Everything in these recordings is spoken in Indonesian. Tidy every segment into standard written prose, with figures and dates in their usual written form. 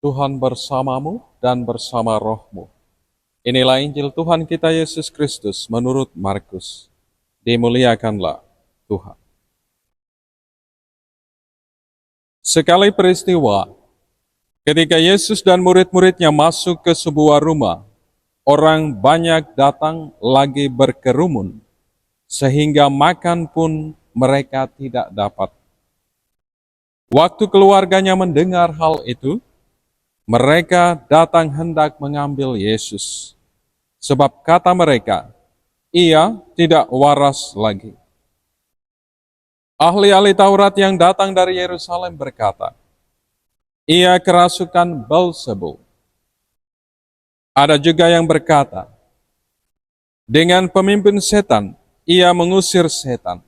Tuhan bersamamu dan bersama rohmu. Inilah Injil Tuhan kita Yesus Kristus menurut Markus. Dimuliakanlah Tuhan. Sekali peristiwa, ketika Yesus dan murid-muridnya masuk ke sebuah rumah, orang banyak datang lagi berkerumun, sehingga makan pun mereka tidak dapat. Waktu keluarganya mendengar hal itu, mereka datang hendak mengambil Yesus, sebab kata mereka, ia tidak waras lagi. Ahli-ahli Taurat yang datang dari Yerusalem berkata, ia kerasukan Beelzebul. Ada juga yang berkata, dengan pemimpin setan, ia mengusir setan.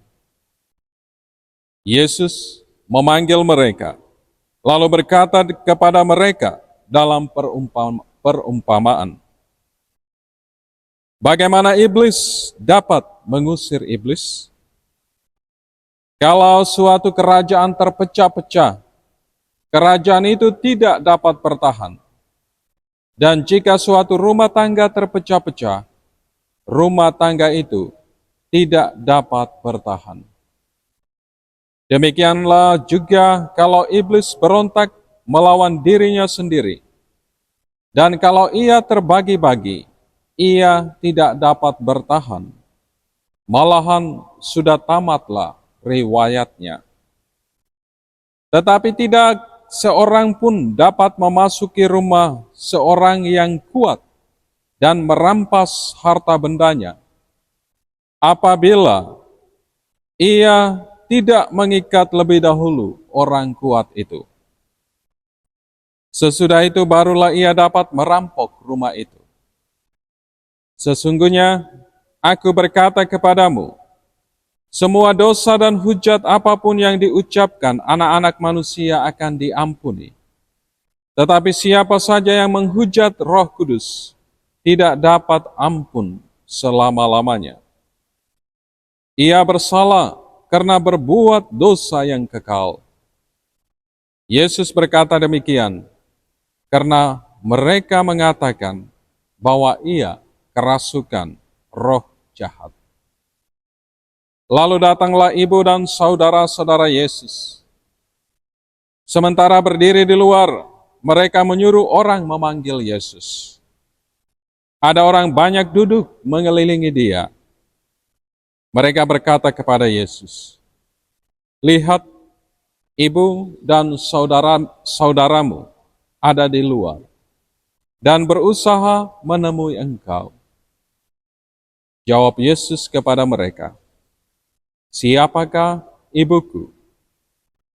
Yesus memanggil mereka, lalu berkata kepada mereka dalam perumpamaan, bagaimana iblis dapat mengusir iblis? Kalau suatu kerajaan terpecah-pecah, kerajaan itu tidak dapat bertahan. Dan jika suatu rumah tangga terpecah-pecah, rumah tangga itu tidak dapat bertahan. Demikianlah juga kalau iblis berontak melawan dirinya sendiri. Dan kalau ia terbagi-bagi, ia tidak dapat bertahan. Malahan sudah tamatlah riwayatnya. Tetapi tidak seorang pun dapat memasuki rumah seorang yang kuat dan merampas harta bendanya, apabila ia tidak mengikat lebih dahulu orang kuat itu. Sesudah itu barulah ia dapat merampok rumah itu. Sesungguhnya aku berkata kepadamu, semua dosa dan hujat apapun yang diucapkan anak-anak manusia akan diampuni. Tetapi siapa saja yang menghujat Roh Kudus tidak dapat ampun selama-lamanya. Ia bersalah karena berbuat dosa yang kekal. Yesus berkata demikian karena mereka mengatakan bahwa ia kerasukan roh jahat. Lalu datanglah ibu dan saudara-saudara Yesus. Sementara berdiri di luar, mereka menyuruh orang memanggil Yesus. Ada orang banyak duduk mengelilingi dia. Mereka berkata kepada Yesus, lihat, ibu dan saudaramu ada di luar dan berusaha menemui engkau. Jawab Yesus kepada mereka, siapakah ibuku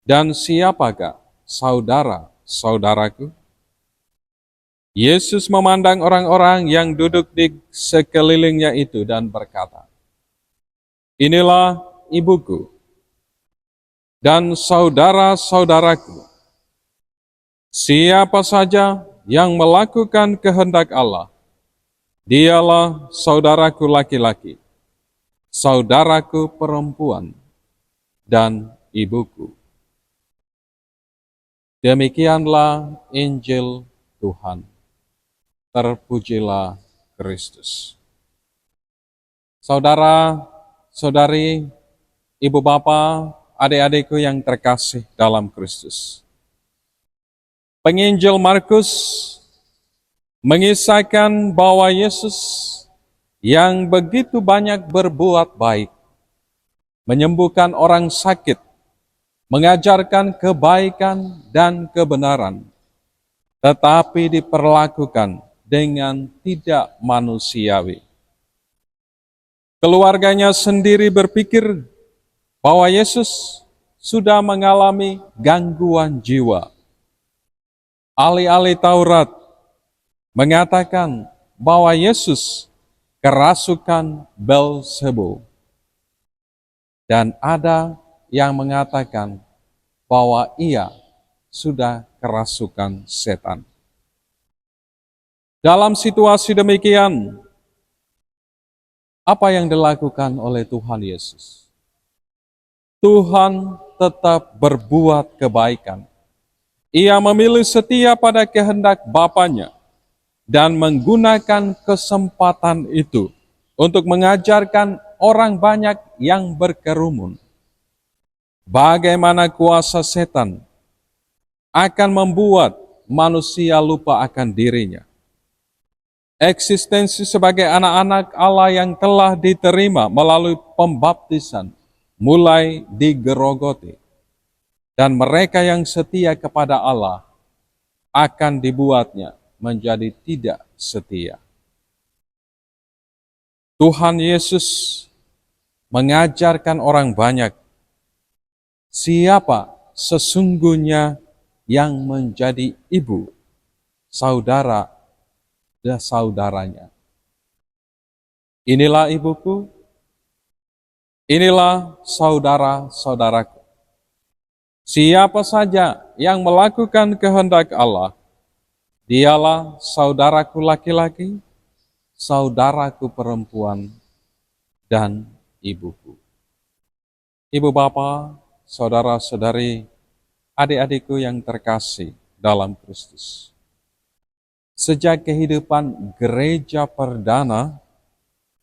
dan siapakah saudara-saudaraku? Yesus memandang orang-orang yang duduk di sekelilingnya itu dan berkata, inilah ibuku dan saudara-saudaraku. Siapa saja yang melakukan kehendak Allah, dialah saudaraku laki-laki, saudaraku perempuan, dan ibuku. Demikianlah Injil Tuhan. Terpujilah Kristus. Saudara, saudari, ibu bapa, adik-adikku yang terkasih dalam Kristus. Penginjil Markus mengisahkan bahwa Yesus yang begitu banyak berbuat baik, menyembuhkan orang sakit, mengajarkan kebaikan dan kebenaran, tetapi diperlakukan dengan tidak manusiawi. Keluarganya sendiri berpikir bahwa Yesus sudah mengalami gangguan jiwa. Ahli-ahli Taurat mengatakan bahwa Yesus kerasukan Beelzebul. Dan ada yang mengatakan bahwa ia sudah kerasukan setan. Dalam situasi demikian, apa yang dilakukan oleh Tuhan Yesus? Tuhan tetap berbuat kebaikan. Ia memilih setia pada kehendak Bapanya dan menggunakan kesempatan itu untuk mengajarkan orang banyak yang berkerumun bagaimana kuasa setan akan membuat manusia lupa akan dirinya. Eksistensi sebagai anak-anak Allah yang telah diterima melalui pembaptisan mulai digerogoti, dan mereka yang setia kepada Allah akan dibuatnya menjadi tidak setia. Tuhan Yesus mengajarkan orang banyak siapa sesungguhnya yang menjadi ibu, saudara, dan saudaranya. Inilah ibuku, inilah saudara-saudaraku. Siapa saja yang melakukan kehendak Allah, dialah saudaraku laki-laki, saudaraku perempuan, dan ibuku. Ibu bapa, saudara-saudari, adik-adikku yang terkasih dalam Kristus. Sejak kehidupan gereja perdana,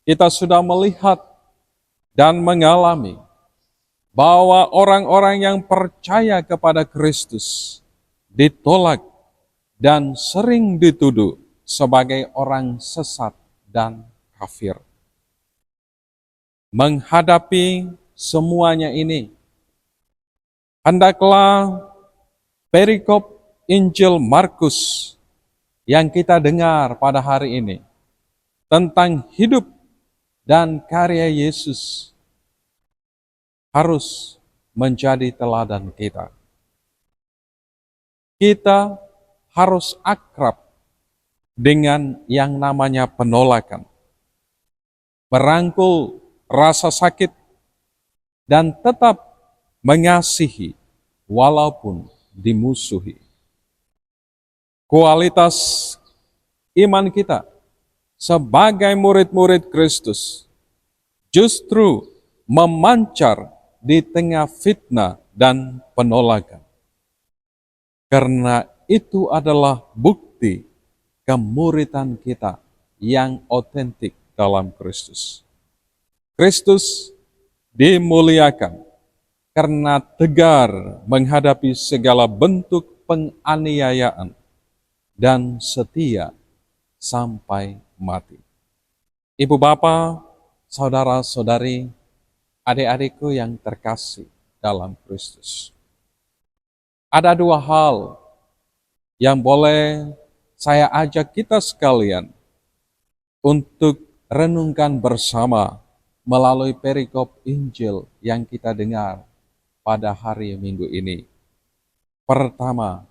kita sudah melihat dan mengalami bahwa orang-orang yang percaya kepada Kristus ditolak dan sering dituduh sebagai orang sesat dan kafir. Menghadapi semuanya ini, hendaklah perikop Injil Markus yang kita dengar pada hari ini tentang hidup dan karya Yesus harus menjadi teladan kita. Kita harus akrab dengan yang namanya penolakan, merangkul rasa sakit, dan tetap mengasihi walaupun dimusuhi. Kualitas iman kita sebagai murid-murid Kristus justru memancar di tengah fitnah dan penolakan. Karena itu adalah bukti kemuridan kita yang otentik dalam Kristus. Kristus dimuliakan karena tegar menghadapi segala bentuk penganiayaan dan setia sampai mati. Ibu bapa, saudara-saudari, adik-adikku yang terkasih dalam Kristus. Ada dua hal yang boleh saya ajak kita sekalian untuk renungkan bersama melalui perikop Injil yang kita dengar pada hari Minggu ini. Pertama,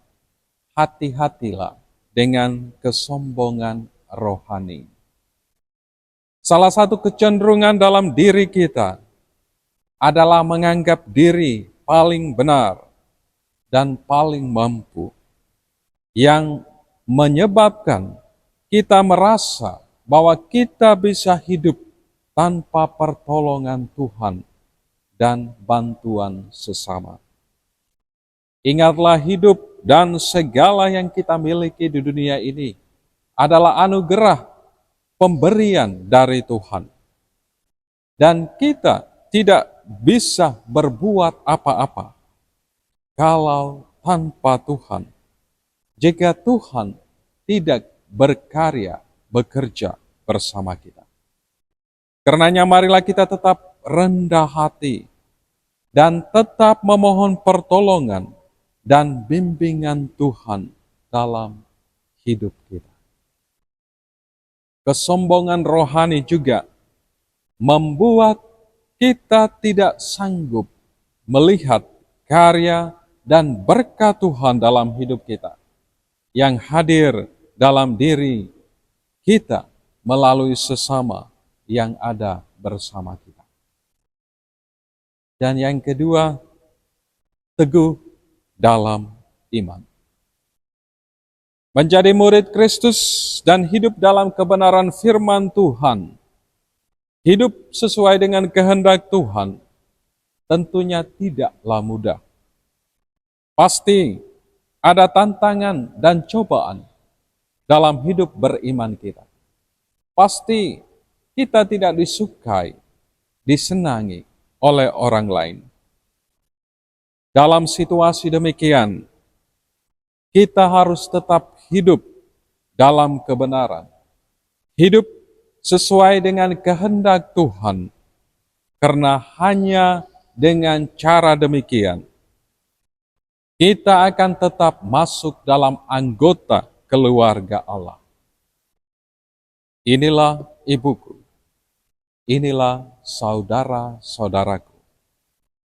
hati-hatilah dengan kesombongan rohani. Salah satu kecenderungan dalam diri kita adalah menganggap diri paling benar dan paling mampu, yang menyebabkan kita merasa bahwa kita bisa hidup tanpa pertolongan Tuhan dan bantuan sesama. Ingatlah, hidup dan segala yang kita miliki di dunia ini adalah anugerah pemberian dari Tuhan. Dan kita tidak bisa berbuat apa-apa kalau tanpa Tuhan, jika Tuhan tidak berkarya, bekerja bersama kita. Karenanya marilah kita tetap rendah hati dan tetap memohon pertolongan dan bimbingan Tuhan dalam hidup kita. Kesombongan rohani juga membuat kita tidak sanggup melihat karya dan berkat Tuhan dalam hidup kita yang hadir dalam diri kita melalui sesama yang ada bersama kita. Dan yang kedua, teguh dalam iman. Menjadi murid Kristus dan hidup dalam kebenaran firman Tuhan, hidup sesuai dengan kehendak Tuhan, tentunya tidaklah mudah. Pasti ada tantangan dan cobaan dalam hidup beriman kita. Pasti kita tidak disukai, disenangi oleh orang lain. Dalam situasi demikian, kita harus tetap hidup dalam kebenaran. Hidup sesuai dengan kehendak Tuhan. Karena hanya dengan cara demikian, kita akan tetap masuk dalam anggota keluarga Allah. Inilah ibuku, inilah saudara-saudaraku.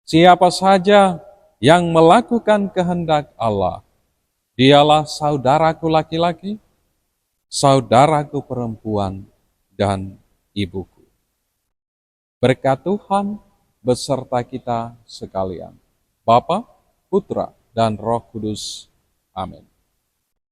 Siapa saja yang melakukan kehendak Allah, dialah saudaraku laki-laki, saudaraku perempuan, dan ibuku. Berkat Tuhan beserta kita sekalian. Bapa, Putra, dan Roh Kudus. Amin.